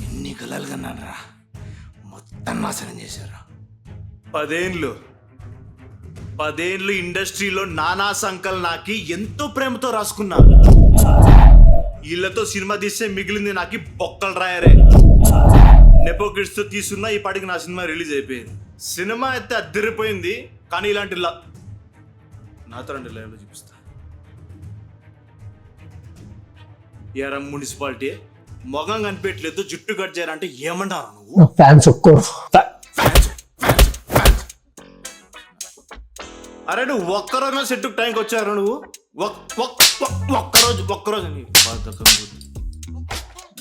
ఎన్ని కలలు కన్నారా, మొత్తం నాశనం చేశారు. 10 ఏళ్ళు ఇండస్ట్రీలో నానా సంకల్ నాకి ఎంతో ప్రేమతో రాసుకున్నా. వీళ్ళతో సినిమా తీస్తే మిగిలింది నాకి బొక్కలు రాయరే. నెపోకిడ్స్తో తీసుకున్నా ఈ పాటికి నా సినిమా రిలీజ్ అయిపోయింది. సినిమా అయితే అద్దరిపోయింది, కానీ ఇలాంటి నాతో 2 లైవ్లో చూపిస్తా. ఏరా మున్సిపాలిటీ మొగం కనిపెట్టలేదు, జుట్టు కట్ చేయాలంటే ఏమన్నారు నువ్వు? ఫ్యాన్స్ ఒక్కరు. అరే నువ్వు ఒక్కరోజు సెట్టుకు టైంకి వచ్చారు. నువ్వు ఒక్కరోజు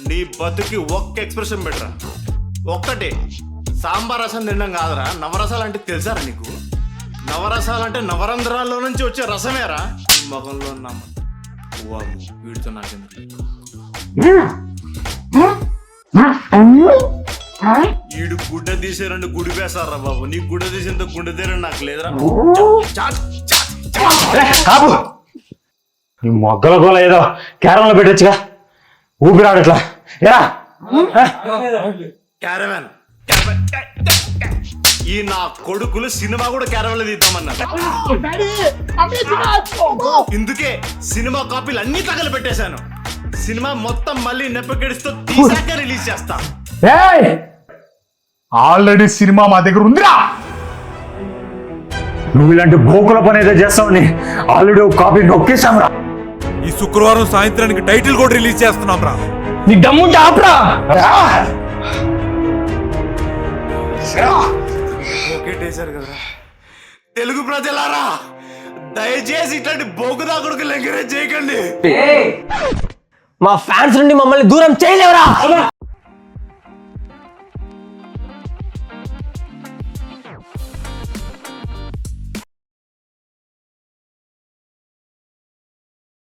నీ బతుకి ఒక్క ఎక్స్ప్రెషన్ పెట్టరా, ఒక్కటే. సాంబార్ రసం తినడం కాదురా, నవరసాలు అంటే తెలుసారా నీకు? నవరసాలు అంటే నవరంధ్రాల్లో నుంచి వచ్చే రసమేరా. మొగంలో ఉన్నాము వీడితో నాకెందుకు. ఈడు గుడ్డ తీసేరంటే గుడి వేసారా బాబు. నీ గుడ్డ తీసేంత గుండె తీరని నాకు లేదురా. నీ మొగ్గల గోల ఏదో క్యారంలో పెట్టచ్చుగా, ఊపిరాడట్లా. క్యారవాన్ ఈ నా కొడుకులు సినిమా కూడా క్యారవాన్ లో తీద్దామన్నారు. ఇందుకే సినిమా కాపీలు అన్ని తగలు పెట్టేశాను. సినిమా మొత్తం మళ్ళీ నెప్పకెడిస్తూ తీసాక రిలీజ్ చేస్తా. ఆల్రెడీ సినిమా మా దగ్గర ఉందిరా. నువ్వు ఇలాంటి భోకుల పని ఏదో చేస్తావని ఆల్రెడీ ఒక కాపీ నొక్కేశాంరా. ఈ శుక్రవారం సాయంత్రానికి టైటిల్ కూడా రిలీజ్ చేస్తున్నాం రా. నీ దమ్ముంటే ఆపరా. ఒకేటేశారు కదరా. తెలుగు ప్రజలారా, దయచేసి ఇట్లాంటి బోగుదా కొడుకులు ఎంకరేజ్ చేయకండి. మా ఫ్యాన్స్ నుండి మమ్మల్ని దూరం చేయలేవరా.